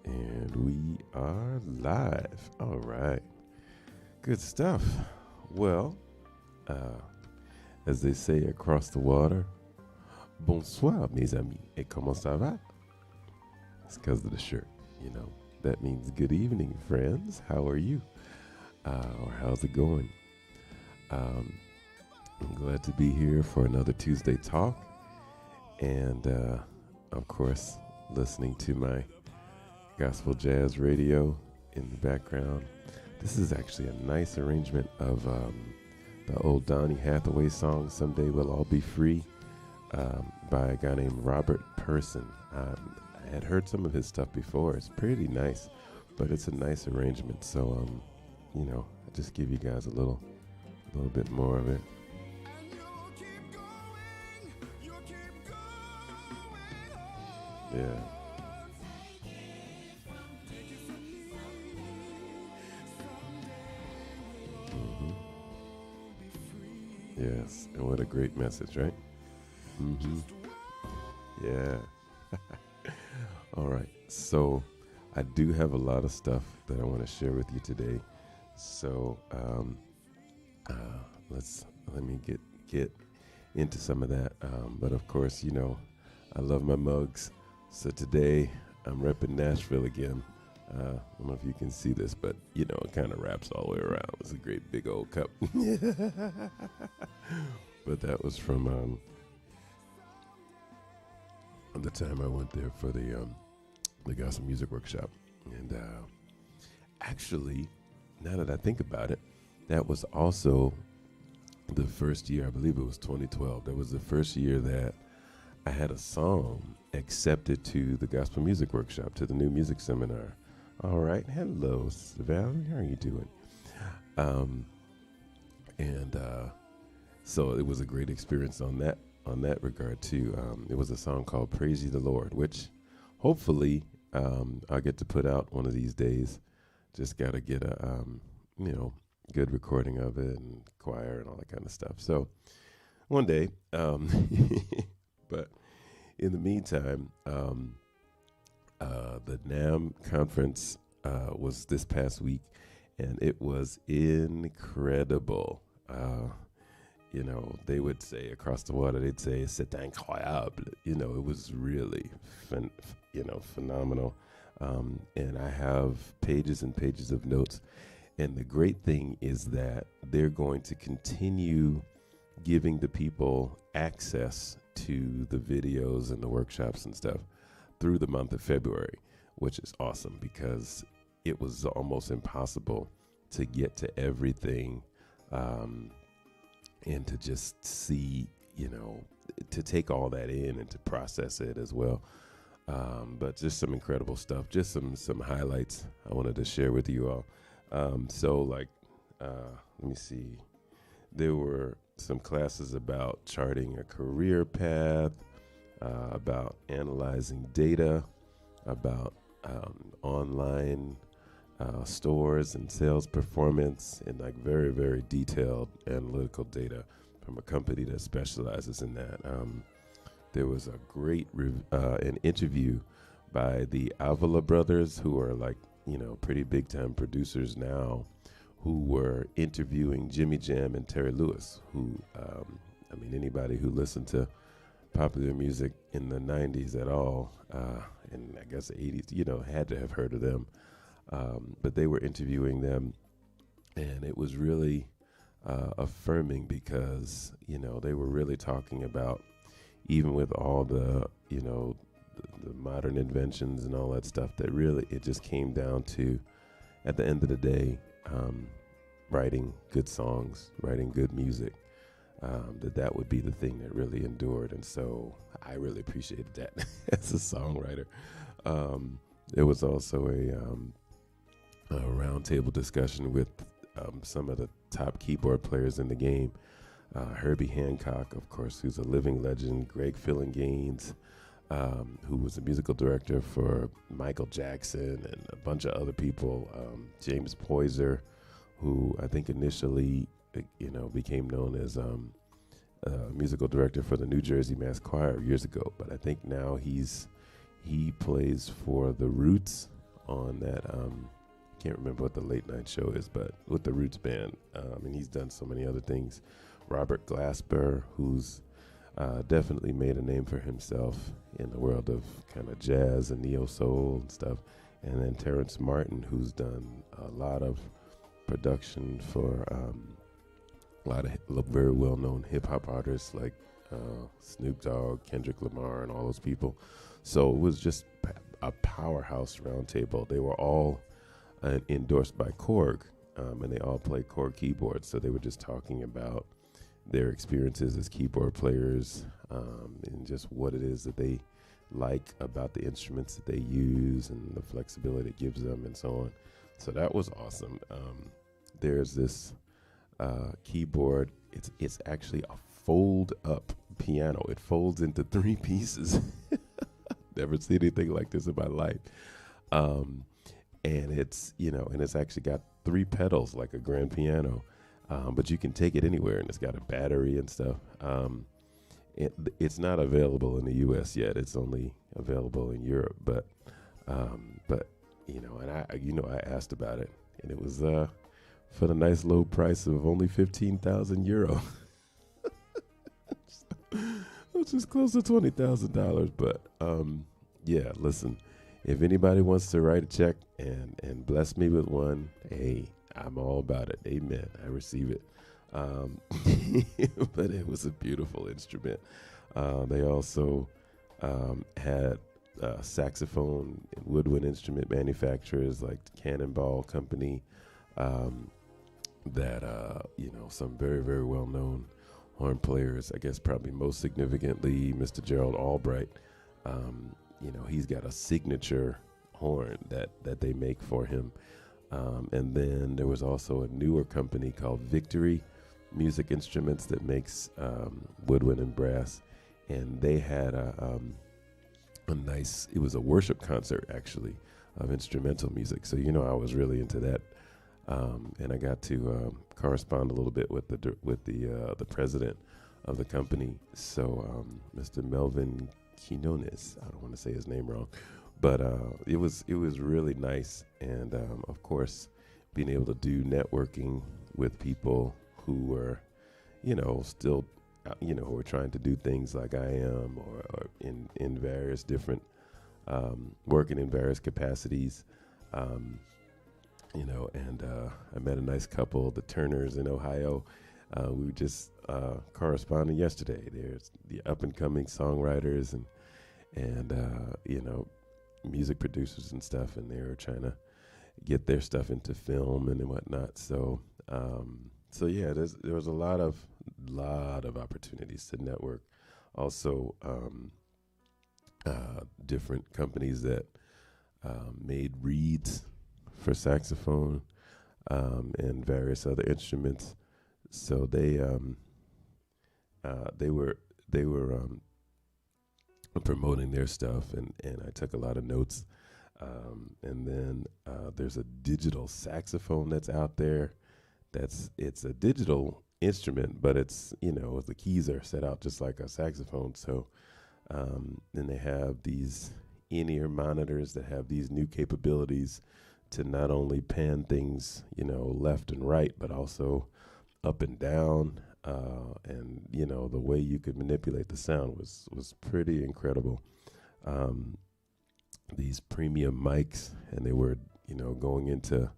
And we are live. All right. Good stuff. Well, uh, as they say across the water, bonsoir, mes amis. Et comment ça va? It's because of the shirt, you know. That means good evening, friends. How are you? Or how's it going? Um, I'm glad to be here for another Tuesday talk. And, of course, listening to my gospel jazz radio in the background. This is actually a nice arrangement of the old Donny Hathaway song, Someday We'll All Be Free, by a guy named Robert Person. I had heard some of his stuff before. It's pretty nice, but it's a nice arrangement. So, I just give you guys a little bit more of it. Yeah. Mm-hmm. Yes, and what a great message, right? Mm-hmm. Yeah. All right. So I do have a lot of stuff that I want to share with you today. So let me get into some of that. But of course, I love my mugs. So today I'm repping Nashville again. I don't know if you can see this, but it kind of wraps all the way around. It's a great big old cup. But that was from the time I went there for the gospel music workshop. And actually, now that I think about it, that was also the first year, I believe it was 2012. That was the first year that I had a song accepted to the gospel music workshop, to the new music seminar. All right. Hello, Sister Valerie. How are you doing? So it was a great experience on that regard too. It was a song called Praise Ye the Lord, which hopefully I'll get to put out one of these days. Just got to get a, good recording of it and choir and all that kind of stuff. So one day, but in the meantime, the Namm Conference was this past week, and it was incredible. They would say across the water, they'd say, c'est incroyable. It was really, phenomenal. And I have pages and pages of notes. And the great thing is that they're going to continue giving the people access to the videos and the workshops and stuff through the month of February, which is awesome because it was almost impossible to get to everything and to just see, to take all that in and to process it as well. But just some incredible stuff, just some highlights I wanted to share with you all. Let me see. There were some classes about charting a career path, about analyzing data, about online stores and sales performance, and very, very detailed analytical data from a company that specializes in that. There was a great an interview by the Avila brothers, who are pretty big time producers now, who were interviewing Jimmy Jam and Terry Lewis, who, anybody who listened to popular music in the 90s at all, and I guess the 80s, had to have heard of them. But they were interviewing them, and it was really affirming because, they were really talking about, even with all the modern inventions and all that stuff, that really it just came down to, at the end of the day, writing good songs, writing good music, that would be the thing that really endured. And so I really appreciated that as a songwriter. There was also a roundtable discussion with some of the top keyboard players in the game. Herbie Hancock, of course, who's a living legend. Greg Fillinganes, who was the musical director for Michael Jackson and a bunch of other people. James Poyser, who I think initially, became known as musical director for the New Jersey Mass Choir years ago. But I think now he plays for the Roots on that. Can't remember what the late night show is, but with the Roots Band, and he's done so many other things. Robert Glasper, who's definitely made a name for himself in the world of kind of jazz and neo soul and stuff, and then Terrence Martin, who's done a lot of production for a lot of very well known hip hop artists like Snoop Dogg, Kendrick Lamar, and all those people. So it was just a powerhouse roundtable. They were all endorsed by Korg, and they all play Korg keyboards. So they were just talking about their experiences as keyboard players, and just what it is that they like about the instruments that they use and the flexibility it gives them and so on. So that was awesome. There's this keyboard. It's actually a fold up piano. It folds into 3 pieces. Never seen anything like this in my life. And it's, and it's actually got 3 pedals like a grand piano. But you can take it anywhere, and it's got a battery and stuff. It's not available in the U.S. yet. It's only available in Europe. But and I asked about it, and it was for the nice low price of only €15,000, which is close to $20,000. But yeah, listen, if anybody wants to write a check and bless me with one, hey, I'm all about it. Amen. I receive it. But it was a beautiful instrument. They also had saxophone and woodwind instrument manufacturers like the Cannonball Company, that some very, very well-known horn players. I guess probably most significantly Mr. Gerald Albright. He's got a signature horn that they make for him. And then there was also a newer company called Victory Music Instruments that makes woodwind and brass, and they had it was a worship concert actually of instrumental music. So I was really into that, and I got to correspond a little bit with the president of the company. So Mr. Melvin Quinones, I don't want to say his name wrong. But it was really nice, and of course, being able to do networking with people who were, still, who were trying to do things like I am, or in various different, working in various capacities, and I met a nice couple, the Turners in Ohio. We were just corresponding yesterday. There's the up and coming songwriters and music producers and stuff, and they were trying to get their stuff into film and whatnot. So yeah, there was a lot of opportunities to network. Also, different companies that made reeds for saxophone and various other instruments. So they were promoting their stuff, and I took a lot of notes. And then there's a digital saxophone that's out there. It's a digital instrument, but it's, the keys are set out just like a saxophone. So then they have these in-ear monitors that have these new capabilities to not only pan things, left and right, but also up and down. And the way you could manipulate the sound was pretty incredible. These premium mics, and they were going into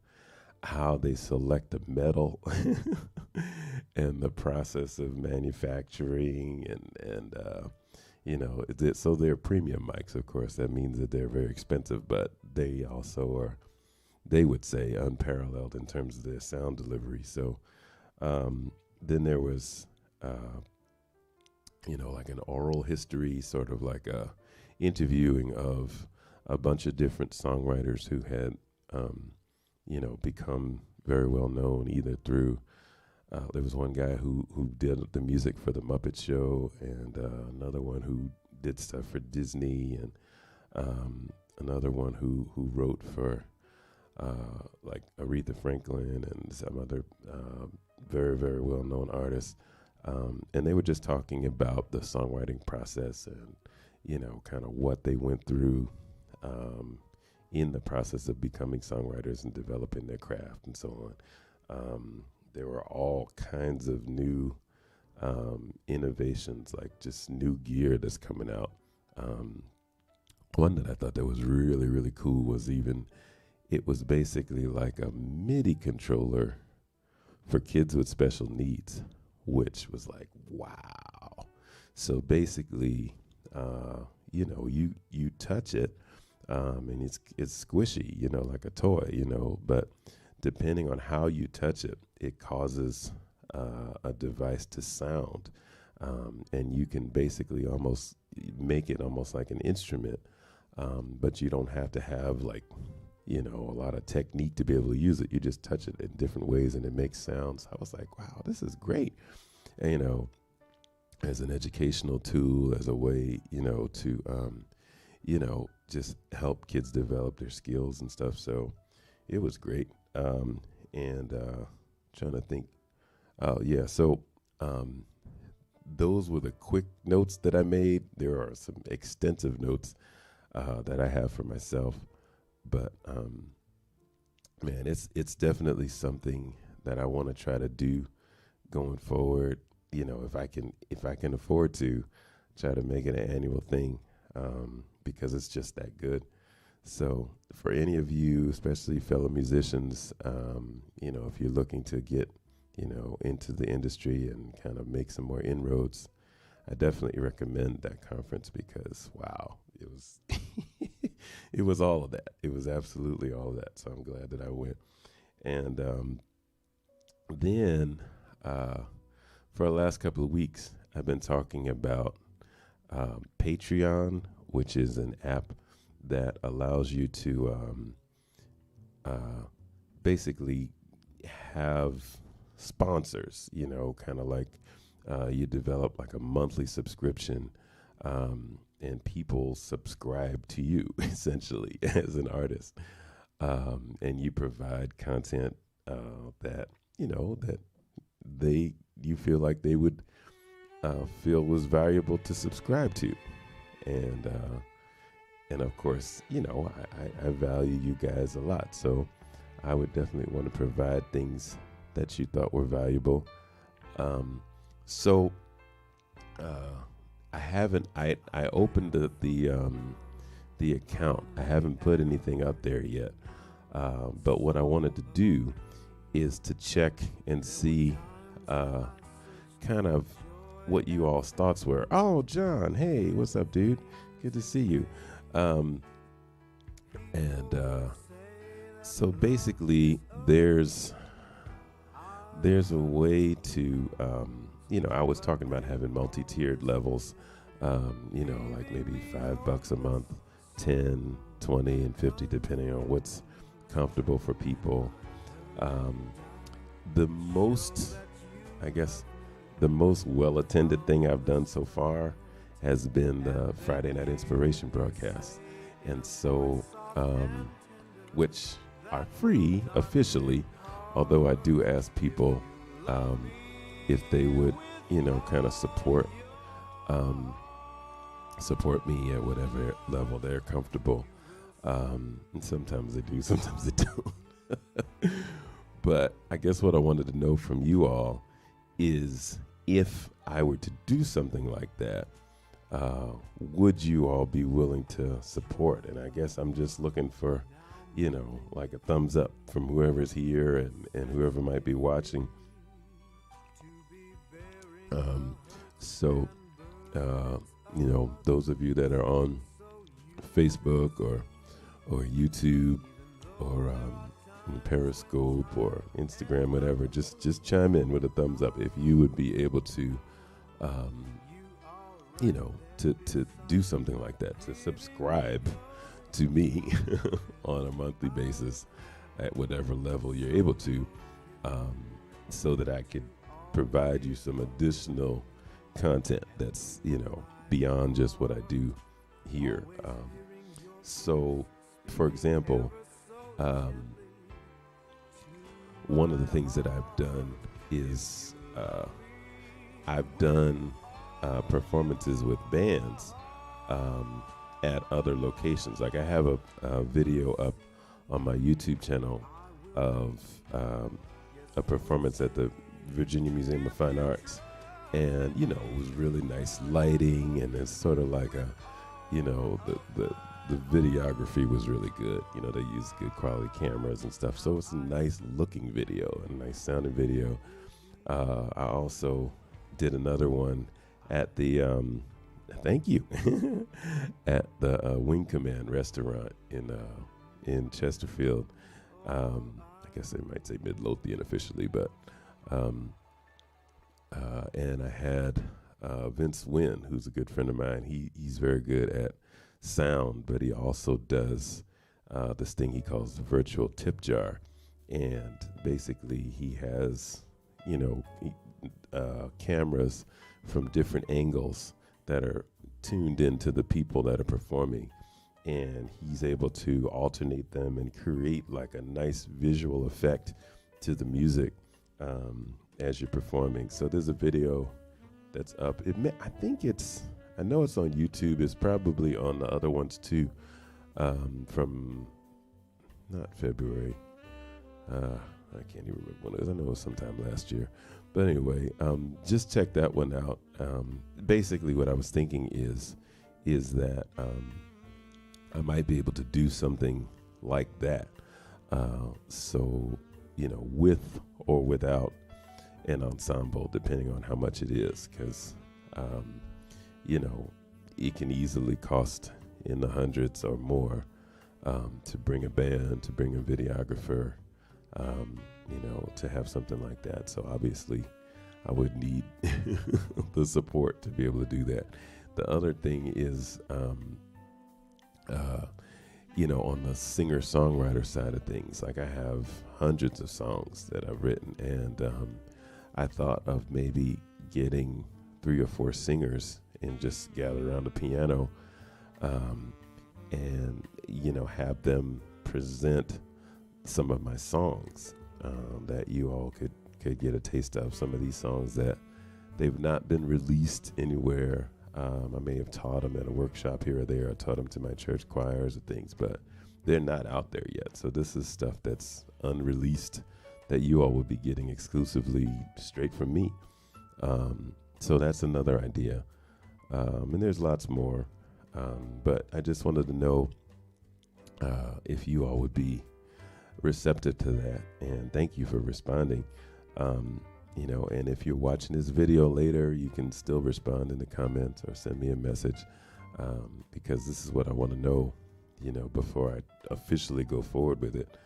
how they select the metal and the process of manufacturing, and so they're premium mics. Of course, that means that they're very expensive, but they also are, they would say, unparalleled in terms of their sound delivery. So then there was, like an oral history, sort of like a interviewing of a bunch of different songwriters who had, become very well known either through, there was one guy who did the music for the Muppet Show, and another one who did stuff for Disney, and another one who wrote for like Aretha Franklin and some other very, very well-known artists. And they were just talking about the songwriting process and, kind of what they went through, in the process of becoming songwriters and developing their craft and so on. There were all kinds of new innovations, like just new gear that's coming out. One that I thought that was really, really cool was it was basically like a MIDI controller for kids with special needs, which was like, wow. So basically, you touch it, and it's squishy, like a toy, but depending on how you touch it, it causes a device to sound, and you can basically almost make it almost like an instrument, but you don't have to have a lot of technique to be able to use it. You just touch it in different ways and it makes sounds. I was like, wow, this is great. And, as an educational tool, as a way, to, just help kids develop their skills and stuff. So it was great. Trying to think. Oh, yeah. So those were the quick notes that I made. There are some extensive notes that I have for myself. But, man, it's definitely something that I want to try to do going forward. If I can afford to try to make it an annual thing, because it's just that good. So for any of you, especially fellow musicians, if you're looking to get, into the industry and kind of make some more inroads, I definitely recommend that conference because, wow, it was it was all of that. It was absolutely all of that. So I'm glad that I went. And then for the last couple of weeks, I've been talking about Patreon, which is an app that allows you to basically have sponsors, kind of like you develop like a monthly subscription, and people subscribe to you essentially as an artist, and you provide content that you feel like they would feel was valuable to subscribe to, and of course, I value you guys a lot, so I would definitely want to provide things that you thought were valuable. I opened the account. I haven't put anything up there yet. But what I wanted to do is to check and see kind of what you all's thoughts were. Oh, John, hey, what's up, dude? Good to see you. So basically there's a way to, I was talking about having multi-tiered levels, like maybe $5 a month, 10, 20, and 50, depending on what's comfortable for people. The most well-attended thing I've done so far has been the Friday Night Inspiration broadcast. And so, which are free officially, although I do ask people if they would, kind of support me at whatever level they're comfortable. And sometimes they do, sometimes they don't. But I guess what I wanted to know from you all is if I were to do something like that, would you all be willing to support? And I guess I'm just looking for, like a thumbs up from whoever's here and whoever might be watching. Those of you that are on Facebook or YouTube or Periscope or Instagram, whatever, just chime in with a thumbs up if you would be able to, to do something like that, to subscribe to me on a monthly basis at whatever level you're able to, so that I could provide you some additional content that's, beyond just what I do here. So, for example, one of the things that I've done is I've done performances with bands at other locations. Like I have a video up on my YouTube channel of a performance at the Virginia Museum of Fine Arts. And, you know, it was really nice lighting, and it's sort of like a, you know, the videography was really good. You know, they used good quality cameras and stuff. So it's a nice looking video, a nice sounding video. I also did another one at the, thank you, at the Wing Command restaurant in Chesterfield. I guess they might say Midlothian officially, but, and I had Vince Wynn, who's a good friend of mine. He's very good at sound, but he also does this thing he calls the virtual tip jar. And basically he has, you know, cameras from different angles that are tuned into the people that are performing. And he's able to alternate them and create like a nice visual effect to the music as you're performing. So there's a video that's up. I know it's on YouTube. It's probably on the other ones too, from not February. I can't even remember when it was. I know it was sometime last year. But anyway, just check that one out. Basically what I was thinking is that I might be able to do something like that. So, you know, with or without an ensemble, depending on how much it is, because, you know, it can easily cost in the hundreds or more to bring a band, to bring a videographer, you know, to have something like that. So obviously I would need the support to be able to do that. The other thing is, you know, on the singer-songwriter side of things, like I have hundreds of songs that I've written, and I thought of maybe getting 3 or 4 singers and just gather around the piano, and, you know, have them present some of my songs, that you all could get a taste of. Some of these songs that they've not been released anywhere. I may have taught them at a workshop here or there. I taught them to my church choirs or things, but they're not out there yet. So this is stuff that's unreleased that you all will be getting exclusively straight from me. So that's another idea. And there's lots more. But I just wanted to know if you all would be receptive to that. And thank you for responding. You know, and if you're watching this video later, you can still respond in the comments or send me a message, because this is what I want to know, you know, before I officially go forward with it.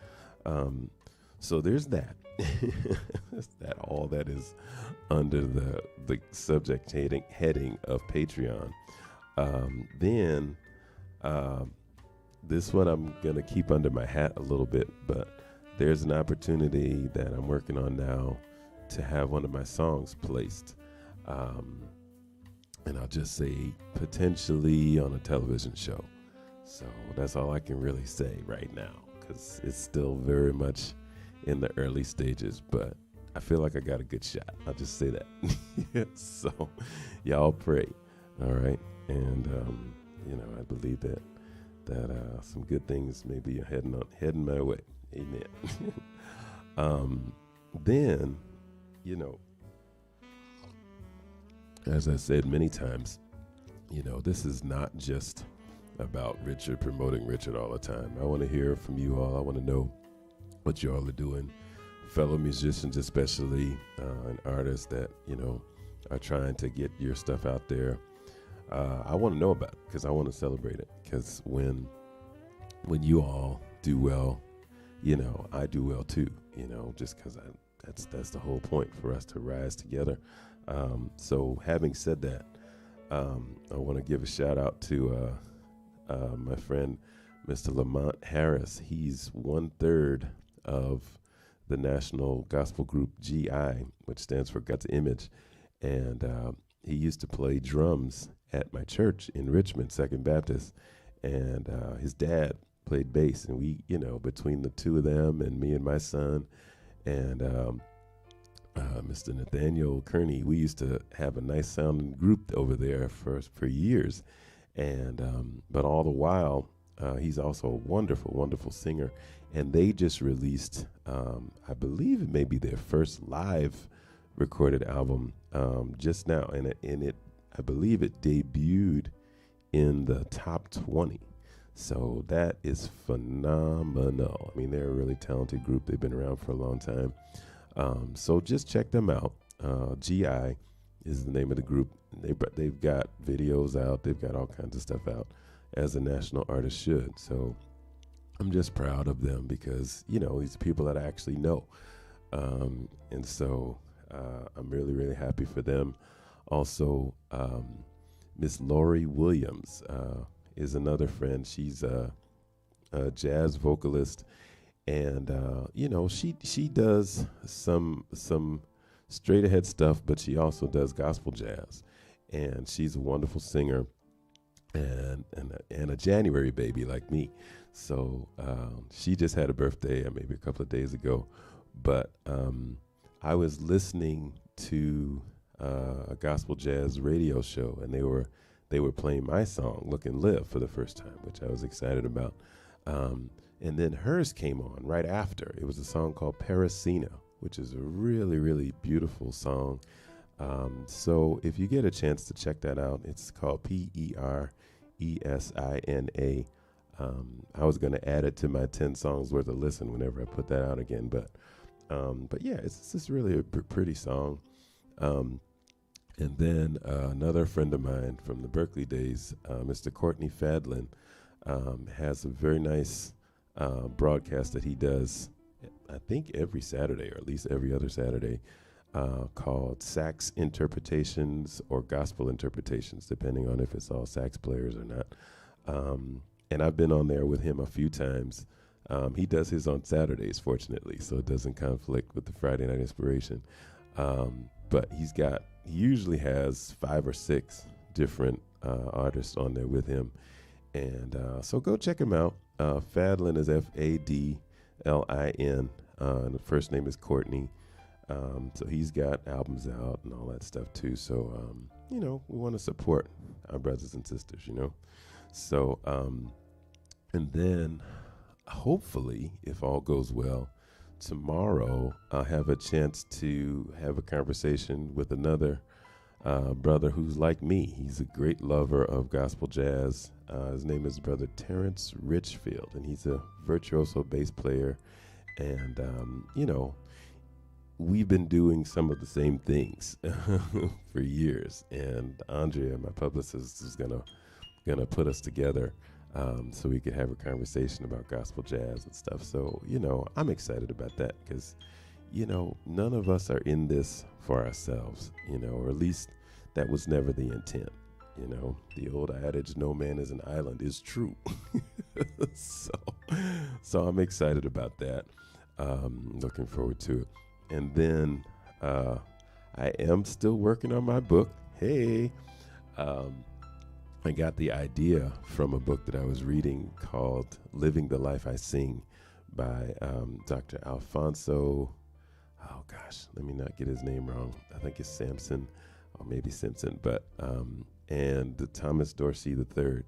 So there's that. That all that is under the subject heading of Patreon. Then this one I'm going to keep under my hat a little bit, but there's an opportunity that I'm working on now to have one of my songs placed. And I'll just say potentially on a television show. So that's all I can really say right now, because it's still very much in the early stages, but I feel like I got a good shot. I'll just say that. So y'all pray. All right. And, you know, I believe that some good things may be heading my way. Amen. Then, you know, as I said many times, you know, this is not just about Richard, promoting Richard all the time. I want to hear from you all. I want to know what you all are doing, fellow musicians especially, and artists that, you know, are trying to get your stuff out there. I want to know about it because I want to celebrate it, because when you all do well, you know, I do well too, you know, just because that's the whole point, for us to rise together. So having said that, I want to give a shout out to my friend, Mr. Lamont Harris. He's 1/3 of the national gospel group GI, which stands for God's Image. And he used to play drums at my church in Richmond, Second Baptist. And his dad played bass. And we, you know, between the two of them and me and my son and Mr. Nathaniel Kearney, we used to have a nice sounding group over there for years. And but all the while, he's also a wonderful, wonderful singer. And they just released, I believe it may be their first live recorded album just now, and I believe it debuted in the top 20. So that is phenomenal. I mean, they're a really talented group. They've been around for a long time. So just check them out. GI is the name of the group. They've got videos out. They've got all kinds of stuff out, as a national artist should. So I'm just proud of them because, these are people that I actually know. And so I'm really, really happy for them. Also, Miss Laurie Williams is another friend. She's a jazz vocalist, and she does some straight ahead stuff, but she also does gospel jazz, and she's a wonderful singer and a January baby like me. So she just had a birthday maybe a couple of days ago, but I was listening to a gospel jazz radio show, and they were playing my song "Look and Live" for the first time, which I was excited about. And then hers came on right after. It was a song called "Parasina," which is a really, really beautiful song. So if you get a chance to check that out, it's called Peresina. I was going to add it to my 10 songs worth of listen whenever I put that out again, but yeah, it's just really a pretty song. And then another friend of mine from the Berkeley days, Mr. Courtney Fadlin, has a very nice broadcast that he does, I think every Saturday, or at least every other Saturday, called Sax Interpretations or Gospel Interpretations, depending on if it's all sax players or not. And I've been on there with him a few times. He does his on Saturdays, fortunately, so it doesn't conflict with the Friday Night Inspiration. But he usually has 5 or 6 different artists on there with him. And so go check him out. Fadlin is Fadlin. And the first name is Courtney. So he's got albums out and all that stuff too. So, we want to support our brothers and sisters, So, and then hopefully, if all goes well, tomorrow I'll have a chance to have a conversation with another brother who's like me. He's a great lover of gospel jazz. His name is Brother Terrence Richfield, and he's a virtuoso bass player. And, we've been doing some of the same things for years. And Andrea, my publicist, is gonna put us together so we could have a conversation about gospel jazz and stuff. So, I'm excited about that because, none of us are in this for ourselves, or at least that was never the intent. The old adage, no man is an island, is true. So I'm excited about that. Looking forward to it. And then I am still working on my book. Hey, I got the idea from a book that I was reading called Living the Life I Sing by Dr. Alfonso. Oh, gosh, let me not get his name wrong. I think it's Samson or maybe Simpson. But and the Thomas Dorsey III,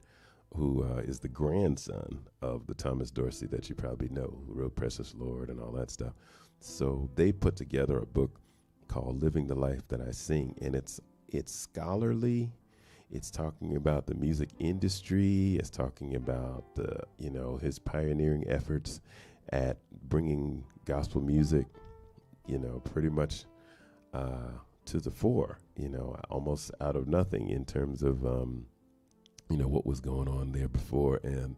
who is the grandson of the Thomas Dorsey that you probably know, who wrote Precious Lord and all that stuff. So they put together a book called Living the Life That I Sing, and it's scholarly. It's talking about the music industry. It's talking about his pioneering efforts at bringing gospel music, pretty much to the fore, almost out of nothing in terms of, what was going on there before, and,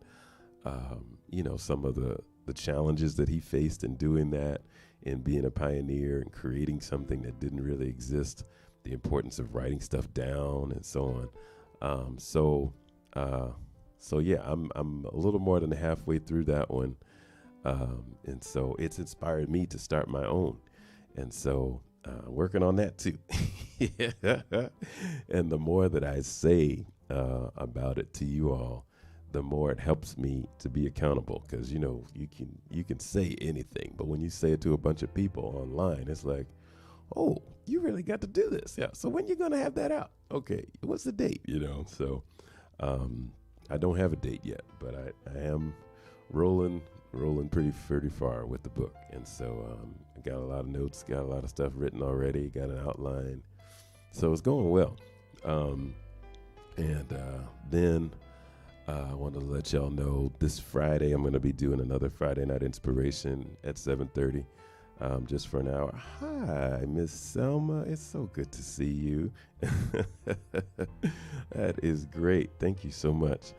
some of the challenges that he faced in doing that and being a pioneer and creating something that didn't really exist, the importance of writing stuff down and so on. So yeah, I'm a little more than halfway through that one. And so it's inspired me to start my own. And so working on that too. And the more that I say about it to you all, the more it helps me to be accountable. Because, you can say anything, but when you say it to a bunch of people online, it's like, oh, you really got to do this. Yeah. So when you going to have that out? Okay. What's the date? So I don't have a date yet, but I am rolling pretty far with the book. And so I got a lot of notes, got a lot of stuff written already, got an outline. So it's going well. Then I wanted to let y'all know this Friday I'm going to be doing another Friday Night Inspiration at 7:30, just for an hour. Hi, Miss Selma. It's so good to see you. That is great. Thank you so much.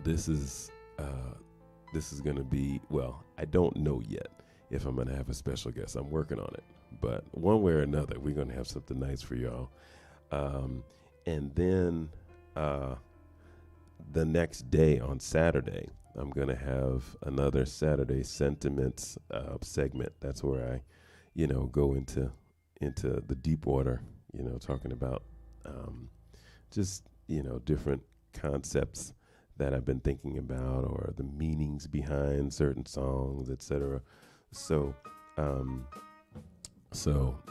This is going to be, well, I don't know yet if I'm going to have a special guest. I'm working on it. But one way or another, we're going to have something nice for y'all. And then the next day on Saturday, I'm going to have another Saturday Sentiments segment. That's where I, go into the deep water, talking about just, different concepts that I've been thinking about, or the meanings behind certain songs, etc. So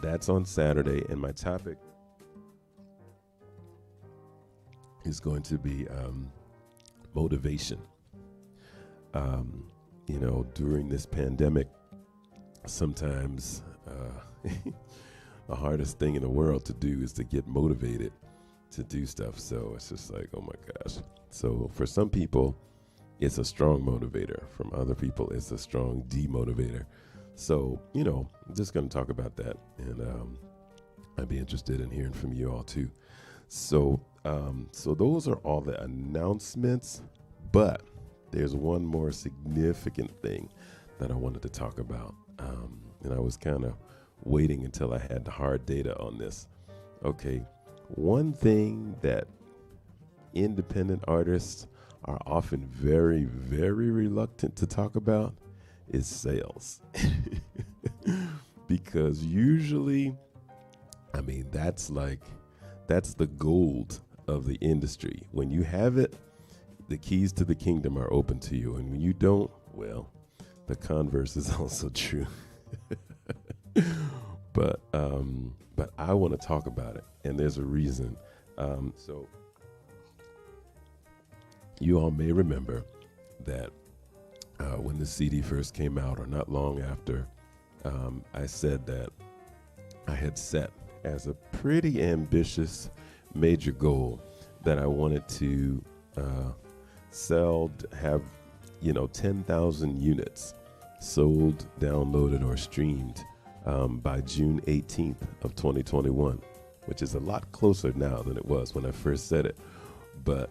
that's on Saturday, and my topic is going to be motivation. During this pandemic, sometimes the hardest thing in the world to do is to get motivated to do stuff. So it's just like, oh my gosh. So for some people, it's a strong motivator. From other people, it's a strong demotivator. So, I'm just going to talk about that, and I'd be interested in hearing from you all too. So those are all the announcements, but there's one more significant thing that I wanted to talk about, and I was kind of waiting until I had the hard data on this. Okay, one thing that independent artists are often very, very reluctant to talk about is sales. Because usually, that's the gold of the industry. When you have it, the keys to the kingdom are open to you. And when you don't, well, the converse is also true. But I want to talk about it, and there's a reason. So you all may remember that when the CD first came out, or not long after, I said that I had set as a pretty ambitious major goal that I wanted to have 10,000 units sold, downloaded, or streamed by June 18th of 2021, which is a lot closer now than it was when I first said it. But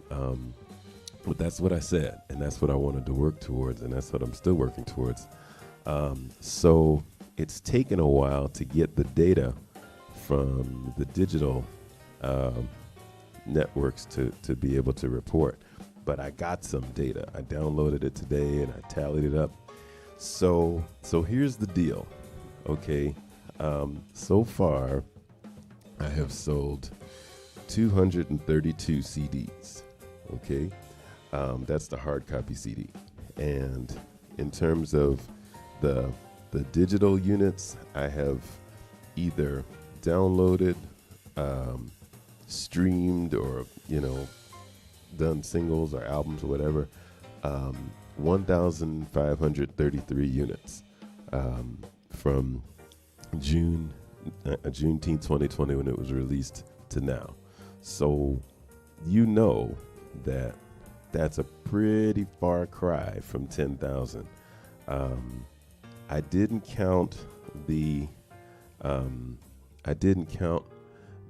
that's what I said, and that's what I wanted to work towards, and that's what I'm still working towards. So it's taken a while to get the data from the digital networks to be able to report. But I got some data. I downloaded it today, and I tallied it up. So here's the deal, okay? So far, I have sold 232 CDs, okay? That's the hard copy CD. And in terms of the digital units, I have either downloaded, streamed, or done singles or albums or whatever, 1,533 units from Juneteenth 2020, when it was released, to now. So that's a pretty far cry from 10,000. I didn't count the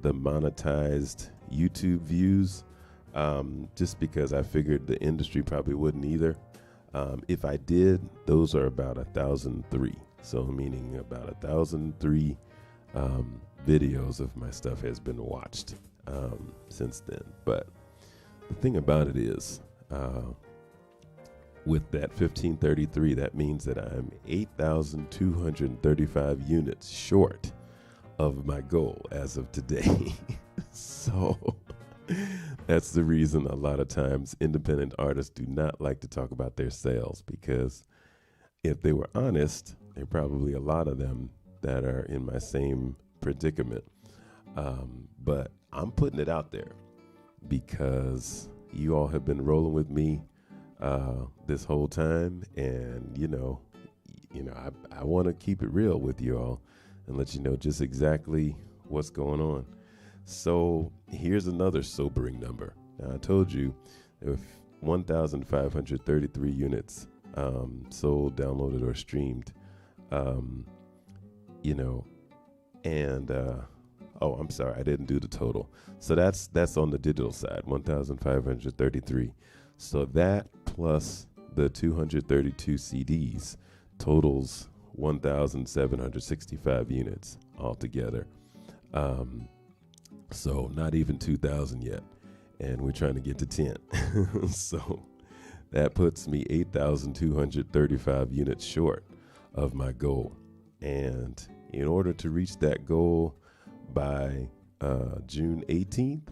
monetized YouTube views, just because I figured the industry probably wouldn't either. If I did, those are about 1,003. So meaning about 1,003 videos of my stuff has been watched since then. But the thing about it is, with that 1,533, that means that I'm 8,235 units short of my goal as of today. So that's the reason a lot of times independent artists do not like to talk about their sales, because if they were honest, there are probably a lot of them that are in my same predicament. But I'm putting it out there because you all have been rolling with me this whole time, and I want to keep it real with you all and let you know just exactly what's going on. So here's another sobering number. Now, I told you there were 1,533 units sold, downloaded, or streamed. I'm sorry, I didn't do the total. So that's on the digital side, 1,533. So that plus the 232 CDs totals 1,765 units altogether. So not even 2,000 yet, and we're trying to get to 10. So that puts me 8,235 units short of my goal. And in order to reach that goal by June 18th,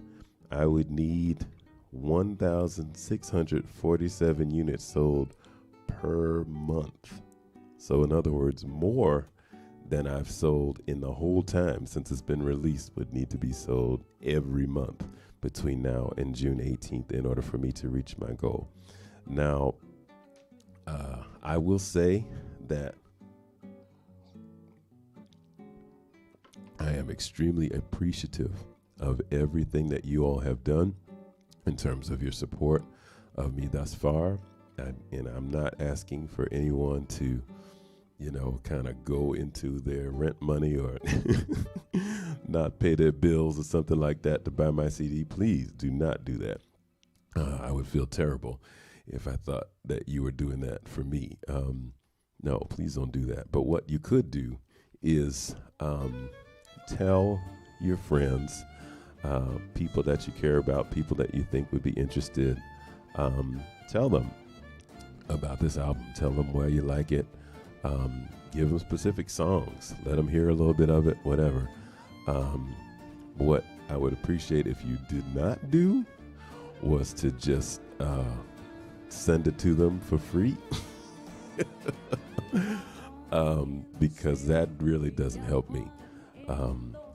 I would need 1,647 units sold per month. So in other words, more than I've sold in the whole time since it's been released would need to be sold every month between now and June 18th in order for me to reach my goal. Now, I will say that I am extremely appreciative of everything that you all have done in terms of your support of me thus far. And I'm not asking for anyone to, kind of go into their rent money or not pay their bills or something like that to buy my CD. Please do not do that. I would feel terrible if I thought that you were doing that for me. No, please don't do that. But what you could do is tell your friends, people that you care about, people that you think would be interested. Tell them about this album. Tell them why you like it. Give them specific songs. Let them hear a little bit of it, whatever. What I would appreciate if you did not do was to just send it to them for free. Because that really doesn't help me.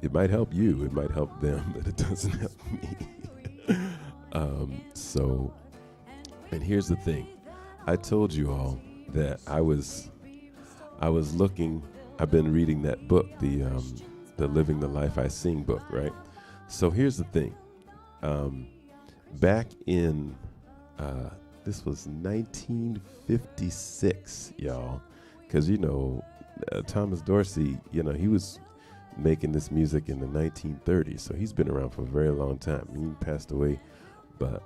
It might help you, it might help them, but it doesn't help me. And here's the thing. I told you all that I was looking, I've been reading that book, the Living the Life I Sing book, right? So here's the thing. Back in, this was 1956, y'all. Because, Thomas Dorsey, he was making this music in the 1930s. So he's been around for a very long time. He passed away. But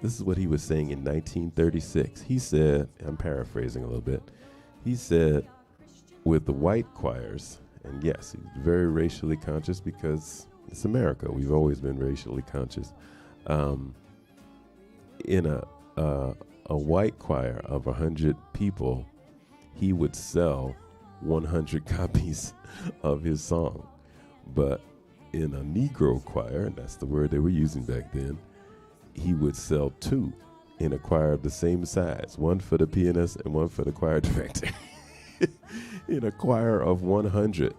this is what he was saying in 1936. He said, I'm paraphrasing a little bit. He said, with the white choirs, and yes, he's very racially conscious because it's America. We've always been racially conscious. In a white choir of 100 people, he would sell 100 copies of his song. But in a Negro choir, and that's the word they were using back then, he would sell 2 in a choir of the same size, one for the pianist and one for the choir director. In a choir of 100.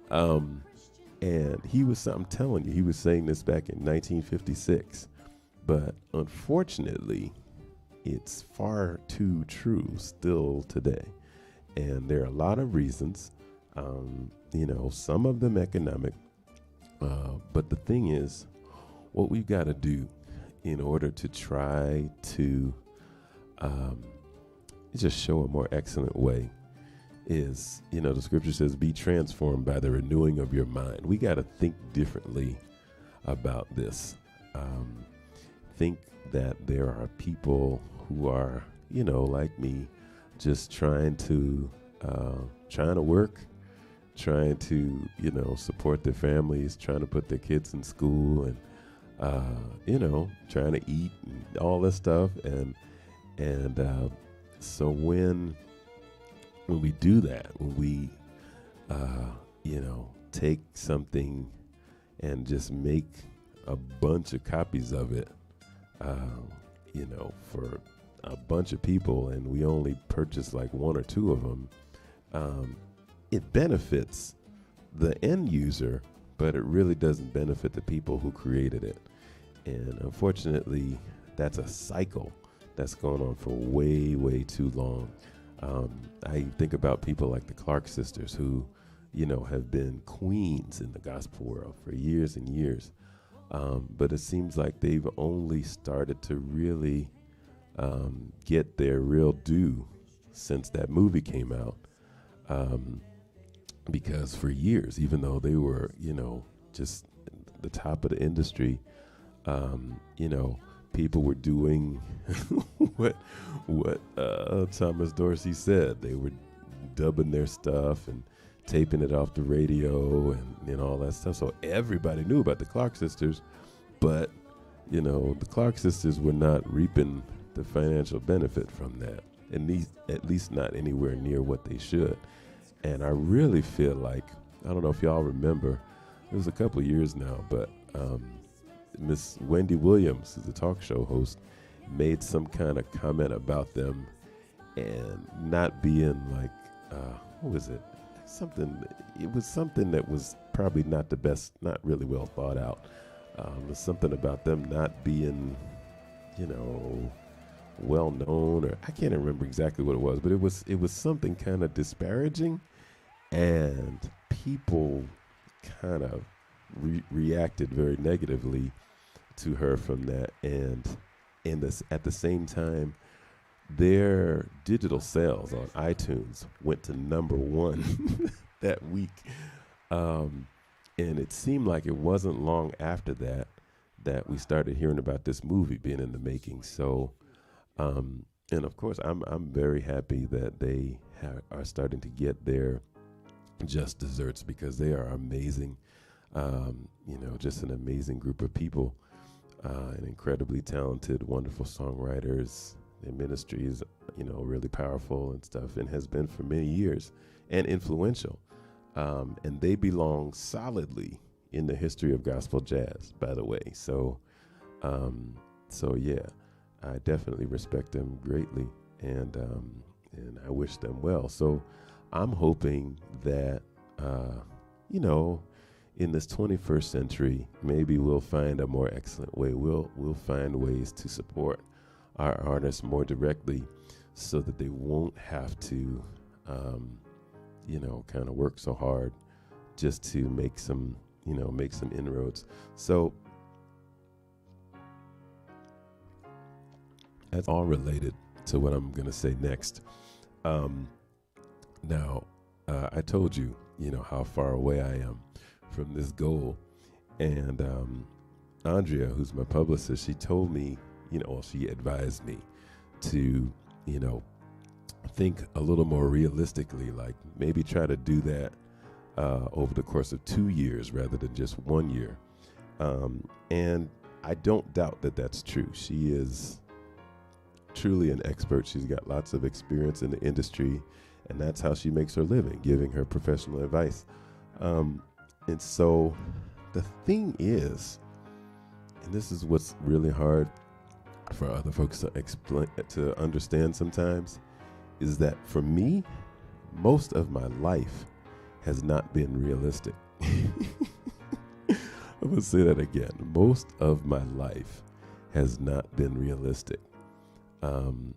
And I'm telling you, he was saying this back in 1956. But unfortunately, it's far too true still today. And there are a lot of reasons, some of them economic. But the thing is, what we've got to do in order to try to just show a more excellent way is, the scripture says, be transformed by the renewing of your mind. We got to think differently about this. Think that there are people who are, like me, just trying to work, trying to, support their families, trying to put their kids in school and, trying to eat and all this stuff. And so when we do that, when we, take something and just make a bunch of copies of it, for a bunch of people, and we only purchase like 1 or 2 of them, it benefits the end user, but it really doesn't benefit the people who created it. And unfortunately, that's a cycle that's going on for way, way too long. I think about people like the Clark sisters who, have been queens in the gospel world for years and years. But it seems like they've only started to really get their real due since that movie came out. Because for years, even though they were, just the top of the industry, people were doing what Thomas Dorsey said. They were dubbing their stuff and taping it off the radio and all that stuff. So everybody knew about the Clark sisters, but the Clark sisters were not reaping the financial benefit from that, at least not anywhere near what they should. And I really feel like, I don't know if y'all remember, it was a couple of years now, but Miss Wendy Williams, who's a talk show host, made some kind of comment about them and not being like, what was it? It was something that was probably not the best, not really well thought out. It was something about them not being, well known, or I can't remember exactly what it was, but it was something kind of disparaging, and people kind of reacted very negatively to her from that. And at the same time, their digital sales on iTunes went to #1 that week. And it seemed like it wasn't long after that we started hearing about this movie being in the making. So, and of course, I'm very happy that they are starting to get their just desserts, because they are amazing. Just an amazing group of people, and incredibly talented, wonderful songwriters. Their ministry is, really powerful and stuff, and has been for many years, and influential. And they belong solidly in the history of gospel jazz, by the way. So yeah, I definitely respect them greatly, and I wish them well. So I'm hoping that, in this 21st century, maybe we'll find a more excellent way. We'll find ways to support our artists more directly, so that they won't have to, kind of work so hard just to make some inroads. So that's all related to what I'm going to say next. Now, I told you, how far away I am from this goal. And Andrea, who's my publicist, she told me, she advised me to, think a little more realistically, like maybe try to do that over the course of 2 years rather than just 1 year. And I don't doubt that that's true. She is truly an expert. She's got lots of experience in the industry, and that's how she makes her living, giving her professional advice. And so the thing is, and this is what's really hard for other folks to understand sometimes, is that for me, most of my life has not been realistic. I'm going to say that again. Most of my life has not been realistic. The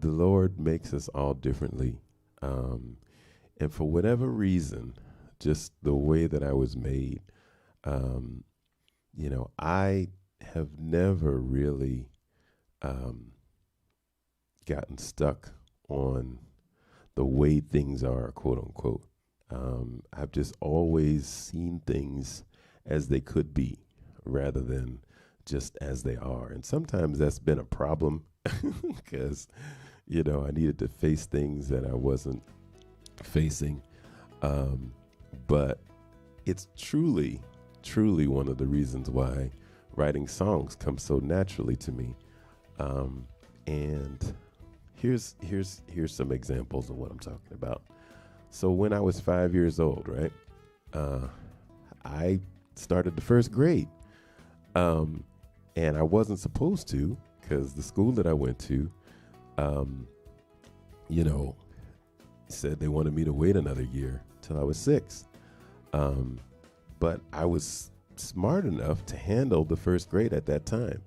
Lord makes us all differently. And for whatever reason, just the way that I was made, I have never really gotten stuck on the way things are, quote unquote. I've just always seen things as they could be rather than just as they are. And sometimes that's been a problem because, I needed to face things that I wasn't facing. But it's truly, truly one of the reasons why writing songs comes so naturally to me. And here's some examples of what I'm talking about. So when I was 5 years old, right, I started the first grade. And I wasn't supposed to, because the school that I went to, said they wanted me to wait another year till I was 6. but I was smart enough to handle the first grade at that time.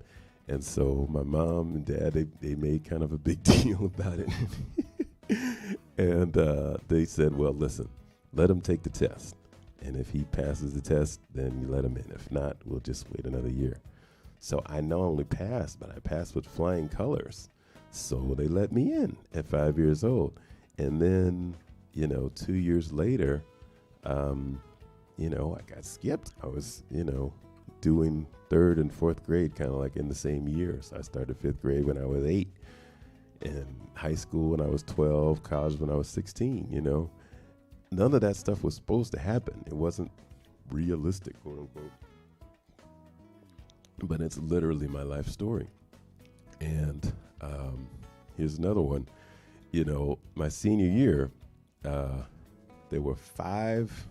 And so my mom and dad, they made kind of a big deal about it. And they said, well, listen, let him take the test. And if he passes the test, then you let him in. If not, we'll just wait another year. So I not only passed, but I passed with flying colors. So they let me in at 5 years old. And then, 2 years later, I got skipped. I was, doing third and fourth grade kind of like in the same year. So I started fifth grade when I was 8, and high school when I was 12, college when I was 16, None of that stuff was supposed to happen. It wasn't realistic, quote unquote. But it's literally my life story. And here's another one. My senior year, there were 5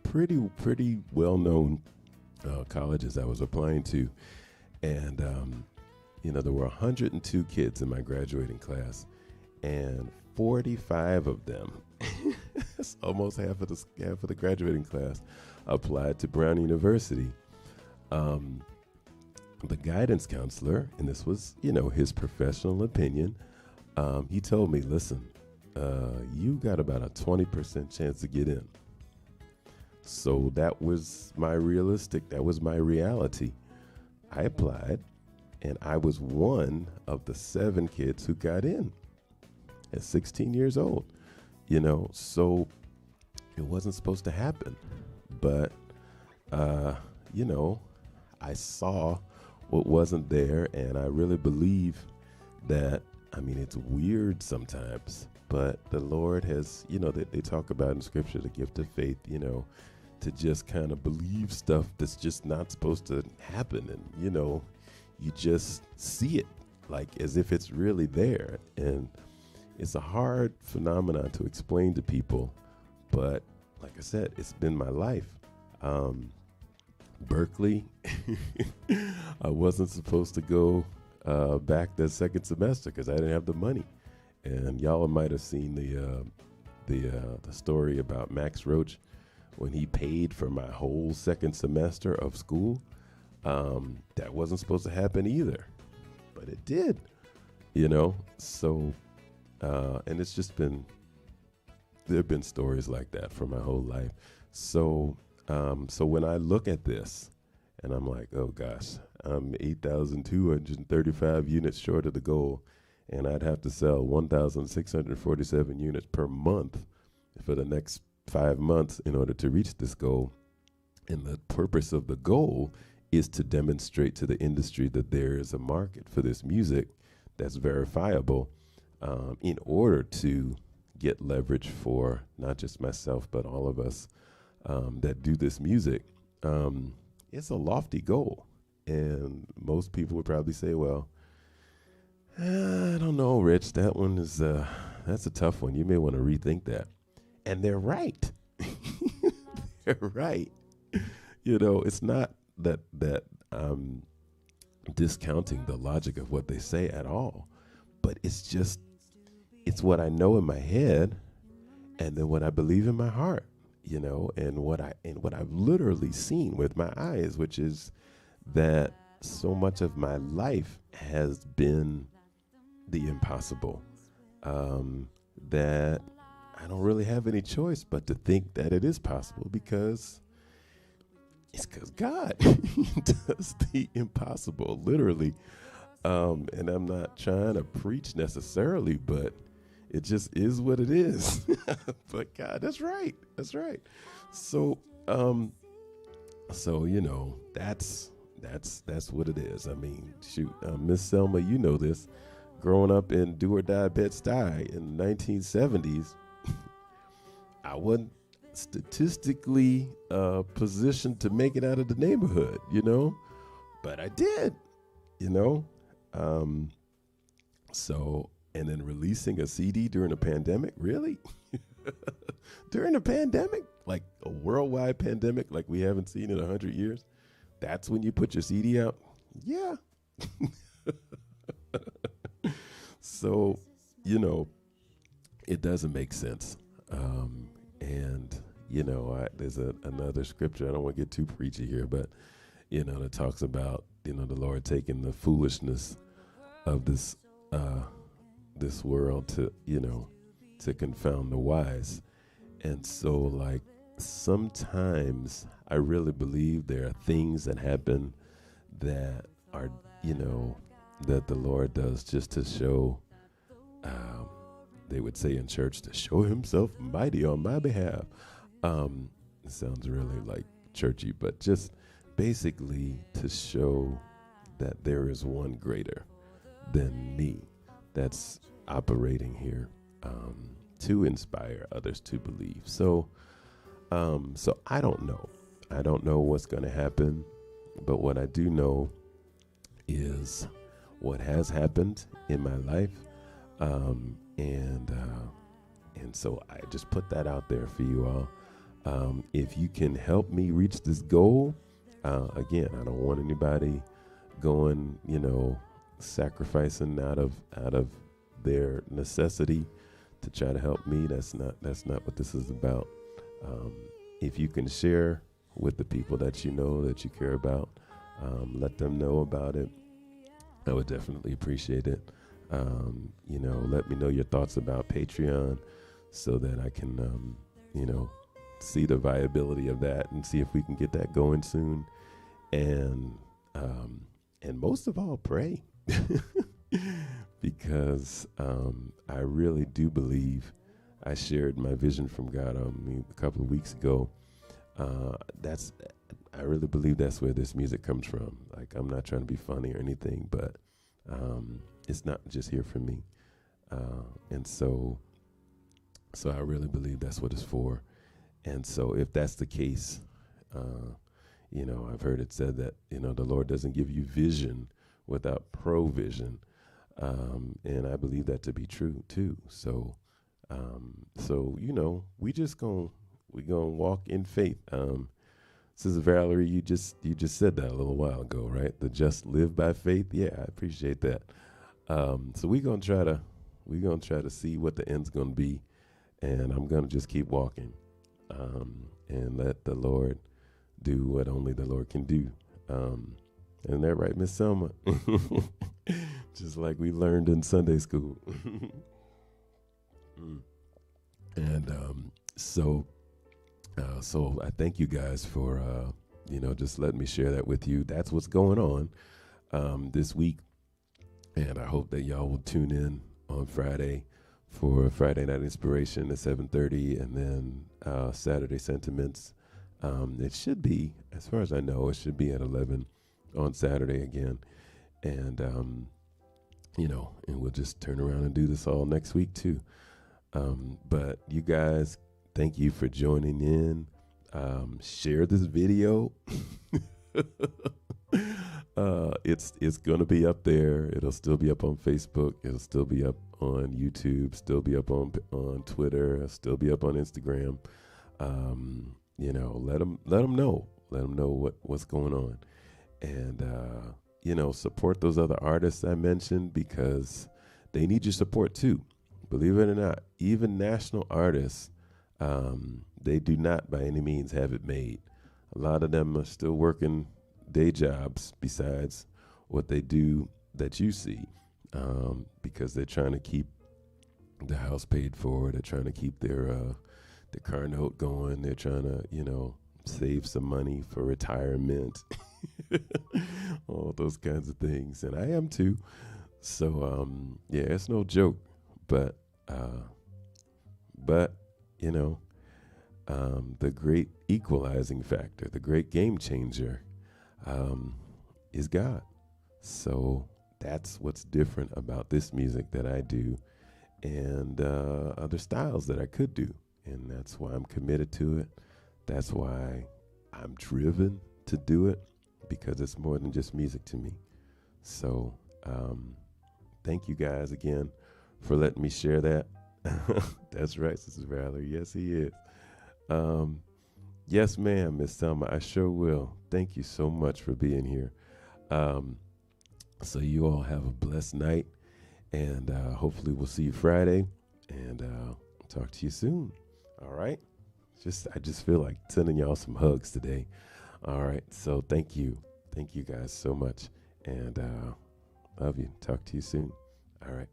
pretty well-known colleges I was applying to. And, there were 102 kids in my graduating class, and 45 of them, that's almost half of the graduating class, applied to Brown University. The guidance counselor, and this was, his professional opinion, he told me, listen, you got about a 20% chance to get in. So that was my reality. I applied, and I was one of the 7 kids who got in at 16 years old, so it wasn't supposed to happen. But, I saw what wasn't there, and I really believe that, it's weird sometimes, but the Lord has, they talk about in Scripture, the gift of faith, to just kind of believe stuff that's just not supposed to happen. And, you just see it like as if it's really there. And it's a hard phenomenon to explain to people. But like I said, it's been my life. Berkeley, I wasn't supposed to go back that second semester because I didn't have the money. And y'all might have seen the story about Max Roach when he paid for my whole second semester of school. That wasn't supposed to happen either, but it did, So, and it's just been, there have been stories like that for my whole life. So when I look at this, and I'm like, oh gosh, I'm 8,235 units short of the goal, and I'd have to sell 1,647 units per month for the next 5 months in order to reach this goal. And the purpose of the goal is to demonstrate to the industry that there is a market for this music that's verifiable, in order to get leverage for not just myself, but all of us that do this music. It's a lofty goal. And most people would probably say, well, I don't know, Rich, that one is, that's a tough one. You may want to rethink that. And they're right. They're right. It's not that I'm discounting the logic of what they say at all, but it's what I know in my head, and then what I believe in my heart, and what I've literally seen with my eyes, which is that so much of my life has been the impossible, that I don't really have any choice but to think that it is possible, because God does the impossible, literally. And I'm not trying to preach necessarily, but it just is what it is. But God, that's right. That's right. So, that's what it is. Shoot, Miss Selma, you know this. Growing up in Do or Die Bed-Stuy in the 1970s, I wasn't statistically positioned to make it out of the neighborhood, but I did, so, and then releasing a CD during a pandemic, really? During a pandemic, like a worldwide pandemic like we haven't seen in 100 years, that's when you put your CD out? Yeah. So, it doesn't make sense. And there's another scripture. I don't want to get too preachy here, but that talks about the Lord taking the foolishness of this world to confound the wise. And so, like, sometimes I really believe there are things that happen that are that the Lord does just to show. They would say in church, to show himself mighty on my behalf. It sounds really like churchy, but just basically to show that there is one greater than me that's operating here, to inspire others to believe. So I don't know. I don't know what's going to happen, but what I do know is what has happened in my life. And so I just put that out there for you all. If you can help me reach this goal, again, I don't want anybody going, sacrificing out of their necessity to try to help me. That's not what this is about. If you can share with the people that that you care about, let them know about it. I would definitely appreciate it. Let me know your thoughts about Patreon so that I can, see the viability of that and see if we can get that going soon. And most of all, pray because I really do believe I shared my vision from God a couple of weeks ago. I really believe that's where this music comes from. Like, I'm not trying to be funny or anything, but it's not just here for me. And so I really believe that's what it's for. And so if that's the case, I've heard it said that, the Lord doesn't give you vision without provision. And I believe that to be true too. So we gonna walk in faith. Sister Valerie, you just said that a little while ago, right? The just live by faith. Yeah, I appreciate that. So we're gonna try to see what the end's gonna be, and I'm gonna just keep walking, and let the Lord do what only the Lord can do. Isn't that right, Miss Selma? Just like we learned in Sunday school. And so I thank you guys for just letting me share that with you. That's what's going on this week. And I hope that y'all will tune in on Friday for Friday Night Inspiration at 7:30, and then Saturday Sentiments. It should be, as far as I know, it should be at 11 on Saturday again. And, and we'll just turn around and do this all next week too. But you guys, thank you for joining in. Share this video. It's going to be up there. It'll still be up on Facebook. It'll still be up on YouTube, still be up on Twitter, still be up on Instagram. Let them know. Let them know what's going on. And, support those other artists I mentioned, because they need your support too. Believe it or not, even national artists, they do not by any means have it made. A lot of them are still working day jobs besides what they do that you see, because they're trying to keep the house paid for. They're trying to keep their car note going. They're trying to, save some money for retirement, all those kinds of things. And I am too. So, it's no joke, but the great equalizing factor, the great game changer, is God. So that's what's different about this music that I do, and other styles that I could do. And that's why I'm committed to it. That's why I'm driven to do it, because it's more than just music to me. So thank you guys again for letting me share that. That's right, Sister Valerie. Yes, he is. Yes, ma'am, Miss Selma. I sure will. Thank you so much for being here. So you all have a blessed night, and hopefully we'll see you Friday, and talk to you soon. All right? I just feel like sending y'all some hugs today. All right. So thank you. Thank you guys so much. And love you. Talk to you soon. All right.